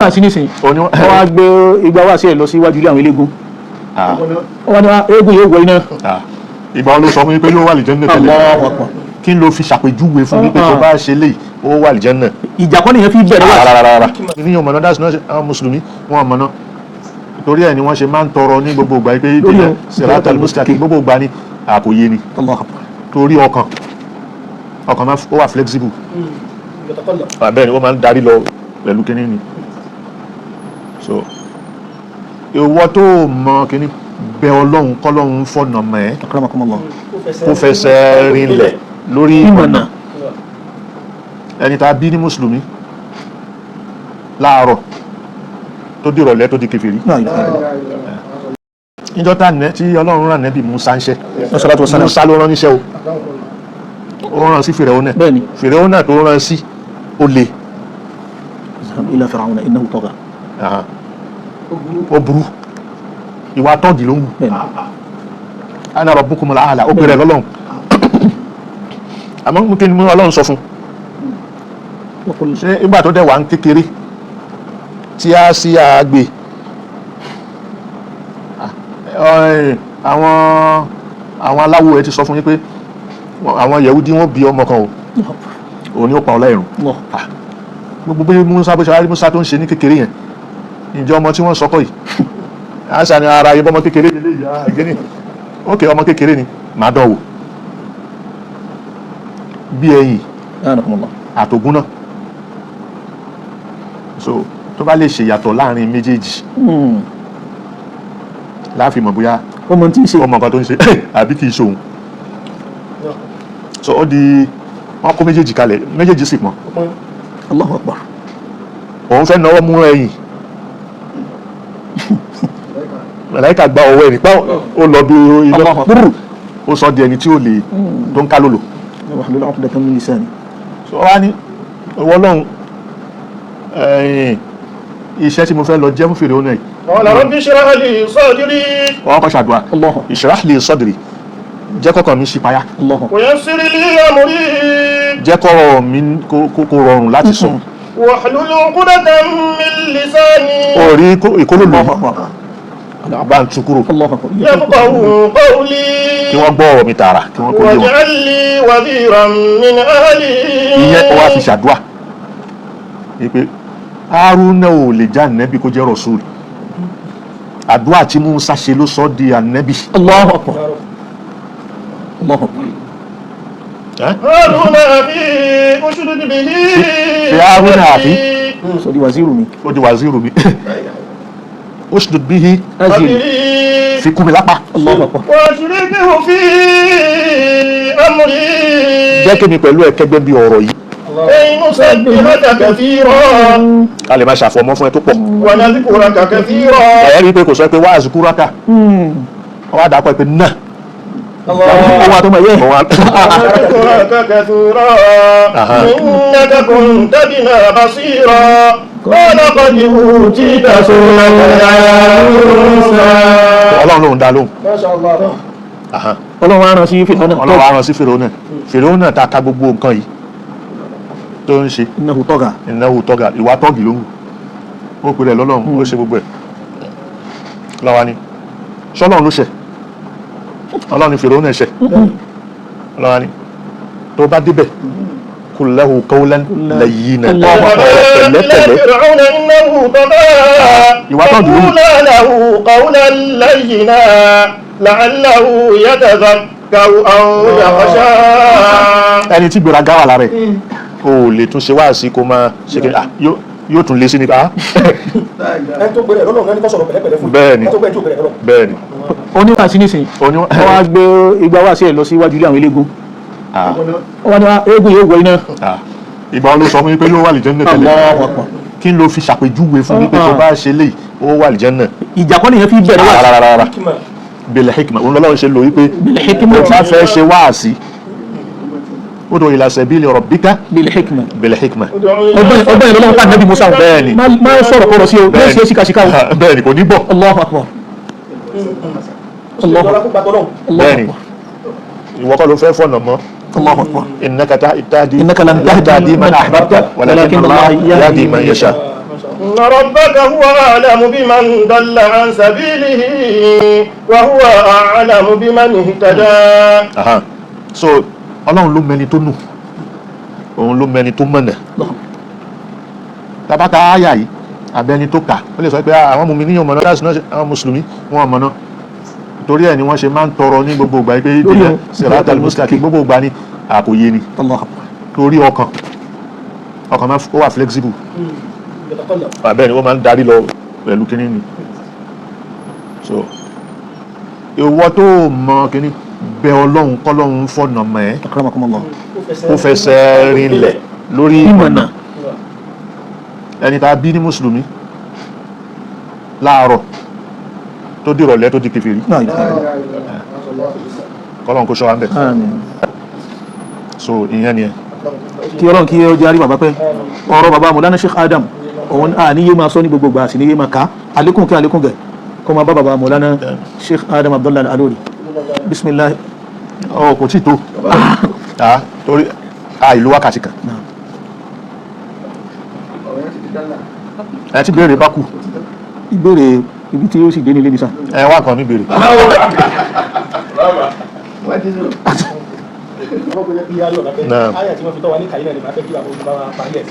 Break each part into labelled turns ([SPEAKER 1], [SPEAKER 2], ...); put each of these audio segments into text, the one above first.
[SPEAKER 1] Waasi nísìn wọ́n wá gbé igba Waasi ẹ̀ lọ sí iwájú ilé àwọn eléégún wọ́n ní eégún yóò wọ iná.
[SPEAKER 2] ìgbà wọn ló sọ fún mi pé yóò wà lìjẹ́nà tẹ́lẹ̀ kí n ló fi ṣàpèjúwe fún mi pé tó bá ṣe lè ó wà lìjẹ́nà.
[SPEAKER 1] ìjà kọ́ nìyẹn fi bẹ̀rẹ̀ wá.
[SPEAKER 2] rárá níyàn mọ̀nà dáṣù náà àwọn mùsùlùmí wọn mọ̀nà torí ẹ̀ ni wọ́n ṣe máa ń tọrọ ní gbogbo ìgbà pé ìdílé siratal mustaqim gbogbo ìgbà ní àkòyé ni torí ọkàn máa ó wà flexible bẹ́ẹ̀ ni ó máa ń darí lọ pẹ̀lú kínní ni so ìwọ tó mọ kínní bẹ ọlọ́run kọ́lọ́run fọ̀nà mọ́ ẹ́ kó fẹsẹ̀ rinlẹ̀ lórí ìmọ̀nà ẹni tá a bí ní mùsùlùmí láàárọ̀ tó di ìrọ̀lẹ́ tó di kèfèrí níjọ́ tí ọlọ́run rán nẹ́bí Musa ń ṣe Musa ló rán níṣẹ́ ó rán sí Fìràwọ́nà Fìràwọ́nà tó rán sí ó le
[SPEAKER 1] ila Fir'auna innahu tagha
[SPEAKER 2] ó burú ìwà tọ́gì ló ń wù ana rabbukumul a'la ó pèrè lọ́lọ́run àmọ́ mú kí ni ọlọ́run sọ fún ṣé ìgbà tó dẹ̀ wà ń kékeré tí a sí àgbè àwọn aláwo ẹ ti sọ fún yín pé àwọn Yẹhudi wọ́n bí ọmọ kan o òun ni ó pa ọlá ìrùn gbogbo bí Musa bó ṣe wá rí Musa tó ń ṣe ní kékeré yẹn ǹjẹ́ ọmọ tí wọ́n sọkọ̀ yìí àṣà ni ara yẹ bọ́mọ kékeré lè yá àgẹ́ni ókè ọmọ kékeré ni màá dánwò bí ẹyìn àtògún náà so tó bá lè ṣe yàtọ̀ láàrin méjèèjì láàfin mọ̀ bóyá ọmọ nǹkan tó ń ṣe àbí kìí ṣòun so ó di wọ́n kó méjèèjì kalẹ̀ méjèèjì sì pọ̀
[SPEAKER 1] Allahu Akbar
[SPEAKER 2] òun fẹ́ náwó mú ẹ̀yìn màláíkà gba ọwọ́ ẹ̀ nípa ó lọ bí iná púrù ó sọ di ẹni tí ó lè tó ń ká lòlò so wá ní ìwọ Ọlọ́run iṣẹ́ tí mo fẹ́ lọ jẹ́ fún Fìràwọ́nà yìí wọ́n kọ́ ṣàdúrà ishrah li sadri jẹ́ kọ́kọ́ mi ṣí payá jẹ́ kọ́rọ̀ mi kó rọrùn láti sọ
[SPEAKER 3] wahlul 'uqdatan min lisani
[SPEAKER 2] orí ìkólòlò bá ń tú kúrò
[SPEAKER 3] yafqahu qawli
[SPEAKER 2] kí wọ́n gbọ́ ọ̀rọ̀ mi tààrà kí wọ́n kó yé wọn
[SPEAKER 3] waj'al li waziran min ahli
[SPEAKER 2] ìyẹn ó wá fi ṣàdúà wípé Haruna ò lè já ànẹ́bí kó jẹ́ rọ̀súùlù àdúà tí Musa ṣe ló sọ di ànẹ́bí.
[SPEAKER 1] Allahu Akbar Allahu Akbar
[SPEAKER 3] Haruna àfi ushdud bihi
[SPEAKER 2] fi Haruna àfi
[SPEAKER 1] sọ di wàzírù mi
[SPEAKER 2] ó di wàzírù mi ushdud bihi fi kú mi lápá.
[SPEAKER 1] Allahu Akbar
[SPEAKER 3] wa shurikhu fi amri
[SPEAKER 2] jẹ́ kí mi pẹ̀lú ẹ̀kẹ́gbẹ́ bí ọ̀rọ̀ yìí
[SPEAKER 3] nusabbihaka kathiran
[SPEAKER 2] a lè máa ṣàfọ̀mọ́ fún ẹ tó pọ̀
[SPEAKER 3] wa nadhkuraka kathiran
[SPEAKER 2] ẹ̀rí pé kò sọ pé wá àzùkúrákà wọ́n á dàpọ̀ pé náà
[SPEAKER 1] ọwọ́ àtọmọ yẹ
[SPEAKER 3] nadhkuraka kathiran innaka kunta bina basira qala qad utita su'alaka ya Musa.
[SPEAKER 2] Ọlọ́run ló ń dá lóhùn
[SPEAKER 1] Ọlọ́run á rán sí Fìràwọ́nà
[SPEAKER 2] Ọlọ́run á rán sí Fìràwọ́nà tá a ka gbogbo nǹkan yìí tó ń ṣe
[SPEAKER 1] innahu tagha
[SPEAKER 2] ìwà tọ́gì ló ń wù ó pèlè lọ́lọ́run ó ṣe gbogbo ẹ̀ lọ́wọ́ ni ṣọ́lọ́run ló ṣẹ̀ Ọlọ́run ni Fìràwọ́nà ṣẹ̀ lọ́wọ́ ni tó bá débẹ̀ qul lahu qawlan layyinan pẹ̀lẹ́pẹ̀lẹ́ ìwà tọ́gì ló ń wù
[SPEAKER 3] lahu qawlan layyinan la'allahu yatadhakkaru aw yakhsha.
[SPEAKER 2] ẹni tí gbéraga wà lára ẹ̀ o lè tún ṣe wáàsí kó máa ṣe kí yóò tún lé sí nípa.
[SPEAKER 3] ẹni tó gbẹ̀rẹ̀ lọ́nà ẹni tó sọ̀rọ̀ pẹ̀lẹ́pẹ̀lẹ́ fún
[SPEAKER 2] bẹ́ẹ̀ni bẹ́ẹ̀ni.
[SPEAKER 1] Waasi nísìn wọ́n wá gbé igba Waasi ẹ̀ lọ sí iwájú ilé àwọn eléégún wọ́n ní eégún yóò wọ iná.
[SPEAKER 2] ìgbà wọn ló sọ fún mi pé yóò wà lìjẹ́nà tẹ́lẹ̀ kí n ló fi ṣàpèjúwe fún mi pé tó bá ṣe lè ó wà lìjẹ́nà.
[SPEAKER 1] ìjà kọ́ nìyẹn fi bẹ̀rẹ̀ wá.
[SPEAKER 2] rárá bil hikma òun lọ́wọ́ ṣe lò wípé tó bá fẹ́ ṣe wáàsí ud'u ila sabili rabbika
[SPEAKER 1] bil hikma
[SPEAKER 2] ọgbọ́n
[SPEAKER 1] ìlọ́lọ́wọ́ pa Nabi Musa
[SPEAKER 2] bẹ́ẹ̀ni
[SPEAKER 1] má sọ̀rọ̀ kọ̀rọ̀ sí o yóò ṣe síkàsíkà o
[SPEAKER 2] bẹ́ẹ̀ni kò ní bọ̀
[SPEAKER 1] Allahu Akbar
[SPEAKER 2] bẹ́ẹ̀ni ìwọ kọ́ ló fẹ́ fọ̀nà mọ́
[SPEAKER 1] Allahu Akbar
[SPEAKER 2] innaka tahdi
[SPEAKER 1] innaka lam tahdi
[SPEAKER 2] man ahbabta walakin Allah yahdi man yasha
[SPEAKER 3] إن ربك هو أعلم بمن ضل عن سبيله وهو أعلم بمن اهتدى.
[SPEAKER 2] So ọlọ́run ló mẹni tó nù òun ló mẹni tó mọ̀nà tabata àyà yìí abẹni tó kà ó lè sọ pé àwọn mùmínì ní ọmọnà dáàsì náà àwọn mùsùlùmí wọn ọmọnà torí ẹ̀ ni wọ́n ṣe máa ń tọrọ ní gbogbo ìgbà pé ìdílé siratal mustaqim gbogbo ìgbà ní àkòyé ni torí ọkàn máa ó wà flexible bẹ́ẹ̀ ni wọ́n máa ń darí lọ pẹ̀lú kínní ni so ìwọ tó mọ kínní bẹ ọlọ́run kọ́lọ́run fọ̀nà mọ́ ẹ́ ó fẹsẹ̀ rinlẹ̀ lórí ìmọ̀nà ẹni tá a bí ní mùsùlùmí láàárọ̀ tó di ìrọ̀lẹ́ tó di kèfèrí kọ́lọ́run kó ṣọ́ wa ń bẹ̀ so ìyẹn ni ẹ.
[SPEAKER 1] kí ọlọ́run kí ó jarí bàbá pẹ́ ọ̀rọ̀ bàbá Mọ̀lánà Sheikh Adam òun níyé máa sọ ní gbogbo gbà sí níyé máa ká alékún kí alékún gẹ̀ kó máa bá bàbá Mọ̀lánà Sheikh Adam Abdullahi Al-Ilory bismillah.
[SPEAKER 2] Kò tí tó torí ìlú wákàtí kan ẹ ti béèrè bá kù
[SPEAKER 1] ìbéèrè ibi tí ó sì dé nílé nìsà
[SPEAKER 2] ẹ wá kan ní béèrè.
[SPEAKER 3] Aya tí wọ́n fi tọ́ wa ní kàyínà ni màá fẹ́ kí àwọn olùbá wa parí ẹ̀.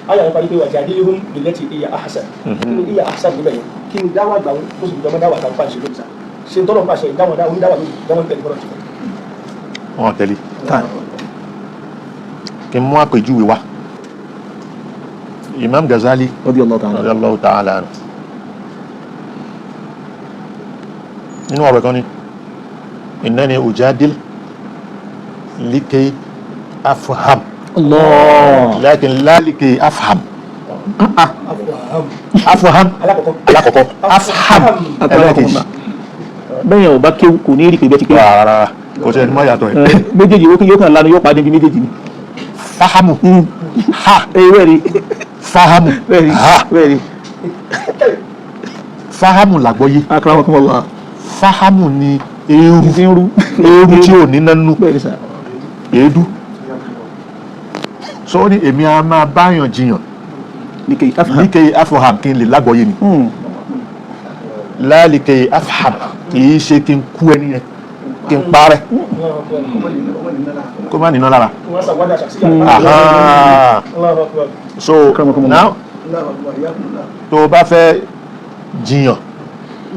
[SPEAKER 3] Aya yẹn parí pé wajadilhum billati hiya ahsan. Kí ni hiya ahsan níbẹ̀ yẹn? Kí ni dáwà gbà wọn kó sì gbọmọ dáwà tàbí pàṣẹ lónìí sá? Ṣé ń tọ́lọ̀ pàṣẹ ìdáwọn dáwà onídáwà lónìí dáwọn tẹ̀lé fọ́lọ́ tìkọ̀?
[SPEAKER 2] Wọ́n tẹ̀lé kí n mú àpèjúwe wá Imam Ghazali radiyallahu ta'ala anhu nínú ọ̀rọ̀ kan ní innani ujadil likay afham lakin la likay afham afham alákọ̀ọ́kọ́ afham ẹlẹ́kejì
[SPEAKER 1] bẹ́yẹn ò bá kéwù kò ní rí pé bẹ́ẹ̀ ti kéwù
[SPEAKER 2] rárá kò tẹ́ ẹni mọ́ yàtọ̀ ẹ̀
[SPEAKER 1] méjèèjì yóò kàn lánàá yóò pàdé bí méjèèjì ni
[SPEAKER 2] fahamu ha
[SPEAKER 1] bẹ́ẹ̀ni
[SPEAKER 2] fahamu ha
[SPEAKER 1] bẹ́ẹ̀ni
[SPEAKER 2] fahamu làgbọ́yé
[SPEAKER 1] akramakumullah
[SPEAKER 2] fahamu ni eérú tí ò ní nánú èédú so ní èmi a máa báyàn jiyàn líkẹ́ afaham kí n lè lágbọ́yé ni láàlíkẹ́ afaham kì í ṣe kí n kú ẹni yẹn kí n parẹ́ kó má nínú lára so now tó o bá fẹ́ jiyàn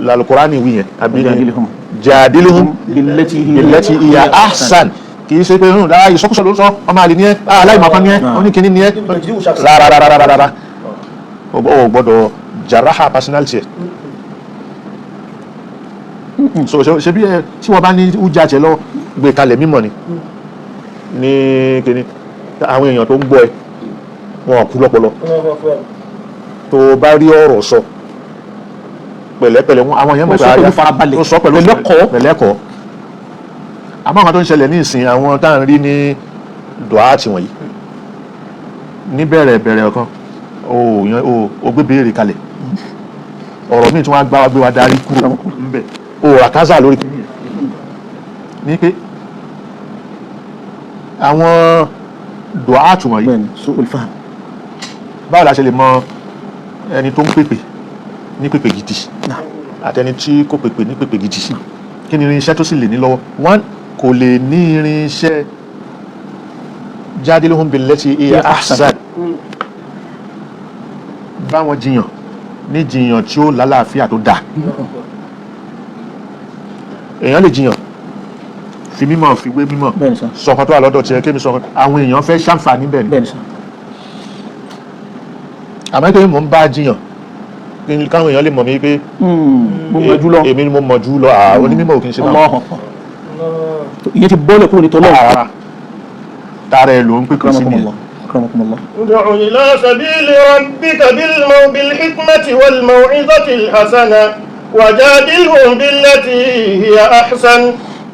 [SPEAKER 2] l'Al-Qur'ani wí yẹn àbí jadilhum billati hiya ahsan kì í ṣe pé dára ìsọkúsọ ló sọ ọmọ àlè ní ẹ aláìmọ̀kan ní ẹ oníkìní ní ẹ rárá o gbọ́dọ̀ jaraha personality so ṣe bí ẹ tí wọ́n bá ní ujà jẹ lọ gbé kalẹ̀ mímọ̀ ni ní kíní àwọn èèyàn tó ń gbọ́ ẹ wọn kú lọ́pọlọ tó bá rí ọ̀rọ̀ sọ pẹ̀lẹ́pẹ̀lẹ́ àwọn èèyàn mọ̀ pé àyà tó sọ pẹ̀lẹ́kọ̀ọ́ àmọ́ àwọn tó ń ṣẹlẹ̀ ní ìsìn àwọn tá à ń rí ní dùhátì wọ̀nyí ní bẹ̀rẹ̀ ọ̀kan o gbé béèrè kalẹ̀ ọ̀rọ̀ míì tí wọ́n á gbé wa darí kúrò ńbẹ̀ o àkázà lórí kìíní ní pé àwọn dùhátì wọ̀nyí báwo la ṣe lè mọ ẹni tó ń pèpè ní pèpè gidi àtẹni tí kò pèpè ní pèpè gidi kí ni irinṣẹ́ tó sì lè ní lọ́wọ́ one kò lè ní irinṣẹ́ jadilhum billati hiya ahsan báwọn jiyàn ní jiyàn tí ó lálàáfíà tó dáa èèyàn lè jiyàn fi mímọ̀ fi wé mímọ̀ sọ̀kan tó wà lọ́dọ̀ tiẹ̀ kémi sọ̀kan àwọn èèyàn fẹ́ ṣàǹfààní bẹ́ẹ̀ ni àmọ́ pé mò ń bá jiyàn káwọn èèyàn lè mọ̀ mí pé èmi ni mo mọ̀ jù lọ onímọ̀ ò kì í ṣe náà
[SPEAKER 1] ìyẹn ti bọ́ọ̀lù kúrò ní tọ́lọ́
[SPEAKER 2] rárá tààrà ẹ̀ ló ń pè kàn sí nìyẹn.
[SPEAKER 3] ud'u ila sabili rabbika bil hikmati wal maw'izati al hasana wajadilhum billati hiya ahsan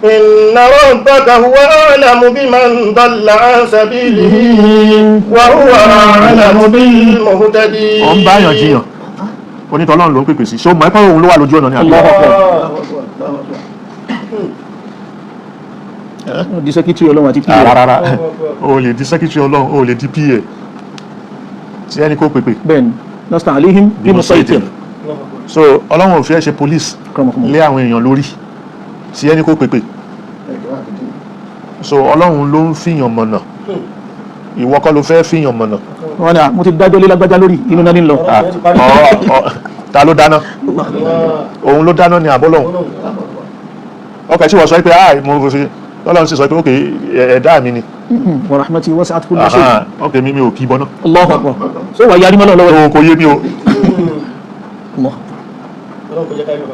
[SPEAKER 3] inna rabbaka huwa a'lamu biman dalla an sabilihi wa huwa a'lamu bil muhtadin.
[SPEAKER 2] ó ń báyàn jiyàn onítọ̀ọ́lọ́run ló ń pèpè sí ṣé ó mọ̀ ẹ́ pé òun ló wà lójú ọ̀nà ní àgbà
[SPEAKER 1] di sẹ́kítírì ọlọ́run àti pa
[SPEAKER 2] rárá o lè di sẹ́kítírì ọlọ́run o lè di pa tí ẹni kó pèpè
[SPEAKER 1] bẹ́ẹ̀ni lasta alayhim bimusaytir.
[SPEAKER 2] so ọlọ́run ò fi ẹ́ ṣe police lé àwọn èèyàn lórí tí ẹni kó pèpè so ọlọ́run ló ń fìyàn mọ̀nà ìwọ kọ́ ló fẹ́ fìyàn mọ̀nà.
[SPEAKER 1] wọ́n ní mo ti dájọ́ lé lágbájá lórí inú náà ní lọ.
[SPEAKER 2] Ta ló dáná òun ló dáná ni àbọ́lọ́hún ọkọ̀ tí wọ́n sọ pé mo fi lọ́lọ́run sì sọ pé ókè ẹ̀dá mi ni.
[SPEAKER 1] wa rahmati wasi'at kulla shay.
[SPEAKER 2] ọkọ̀ mi ò kí bọ́ná.
[SPEAKER 1] Allahu akbar. ṣé wàá yarí mọ́lọ́ lọ́wọ́.
[SPEAKER 2] kò yé mi o.
[SPEAKER 3] Ọlọ́run kò jẹ́ ká yọ̀